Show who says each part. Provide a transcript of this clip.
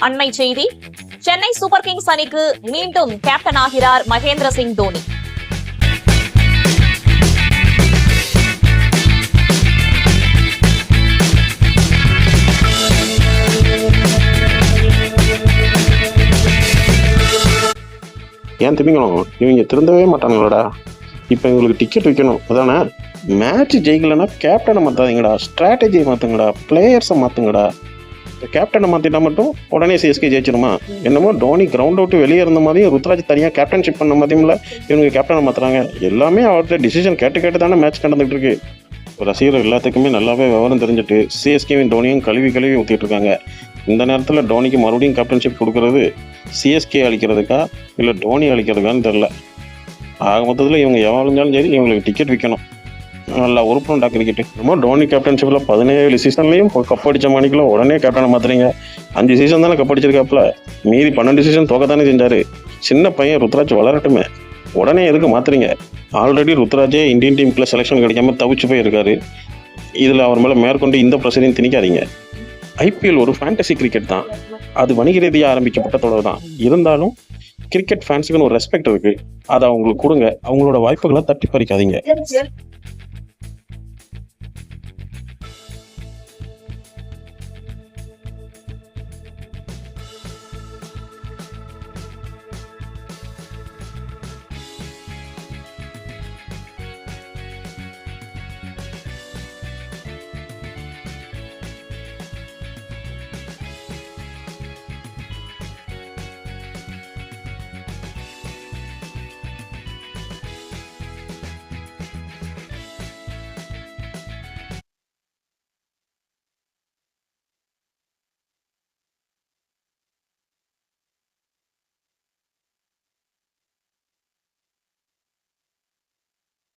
Speaker 1: அண்மை செய்தி: Chennai super Kings அணிக்கு மீண்டும் கேப்டன் ஆகிறார் மகேந்திர சிங் தோனி.
Speaker 2: ஏன் திமிங்கலம் இவங்க திருந்தவே மாட்டாங்களோடா. இப்போ இவங்களுக்கு டிக்கெட் வைக்கணும் அதானே. மேட்ச் ஜெயிக்கலன்னா கேப்டனை மாற்றாதீங்கடா, ஸ்ட்ராட்டஜியை மாற்றுங்கடா, பிளேயர்ஸை மாற்றுங்கடா. கேப்டனை மாற்றிட்டா மட்டும் உடனே சிஎஸ்கே ஜெயிச்சிருமா? என்னமோ டோனி கிரவுண்ட் அவுட்டு வெளியே இருந்த மாதிரியும் ருத்ராஜ் தனியாக கேப்டன்ஷிப் பண்ண மாதிரியும் இல்லை, இவங்க கேப்டனை மாற்றுறாங்க. எல்லாமே அவர்கிட்ட டிசிஷன் கேட்டு தானே மேட்ச் நடந்துகிட்டு இருக்கு. ரசிகர்கள் எல்லாத்துக்குமே நல்லாவே விவரம் தெரிஞ்சுட்டு சிஎஸ்கேவின் டோனியும் கழுவி ஊற்றிட்டு இருக்காங்க. இந்த நேரத்தில் டோனிக்கு மறுபடியும் கேப்டன்ஷிப் கொடுக்கறது சிஎஸ்கே அளிக்கிறதுக்கா இல்லை டோனி அளிக்கிறதுக்கான்னு தெரில. ஆக மொத்தத்தில் இவங்க எவ்வளோஞ்சாலும் சரி இவங்களுக்கு டிக்கெட் விற்கணும். நல்லா உறுப்பினண்டா கிரிக்கெட்டு. ரொம்ப டோனி கேப்டன்ஷிப்பில் 17 சீசன்லேயும் கப் அடித்த மாணிக்கல உடனே கேப்டனை மாற்றுறீங்க. 5 சீசன் தானே கப் அடிச்சிருக்காப்புல, மீதி 12 சீசன் தோக்கத்தானே செஞ்சார். சின்ன பையன் ருத்ராஜ் வளரட்டுமே, உடனே எதுக்கு மாற்றுறீங்க? ஆல்ரெடி ருத்ராஜே இந்தியன் டீமுக்குள்ள செலெக்ஷன் கிடைக்காம தவிச்சு போயிருக்காரு. இதில் அவர் மேலே மேற்கொண்டு இந்த பிரச்சனையும் திணிக்காதீங்க. ஐபிஎல் ஒரு ஃபேண்டசி கிரிக்கெட் தான், அது வணிக ரீதியாக ஆரம்பிக்கப்பட்ட தொடர் தான். இருந்தாலும் கிரிக்கெட் ஃபேன்ஸுக்குன்னு ஒரு ரெஸ்பெக்ட் இருக்குது, அதை அவங்களுக்கு கொடுங்க. அவங்களோட வாய்ப்புகளை தட்டி பறிக்காதீங்க.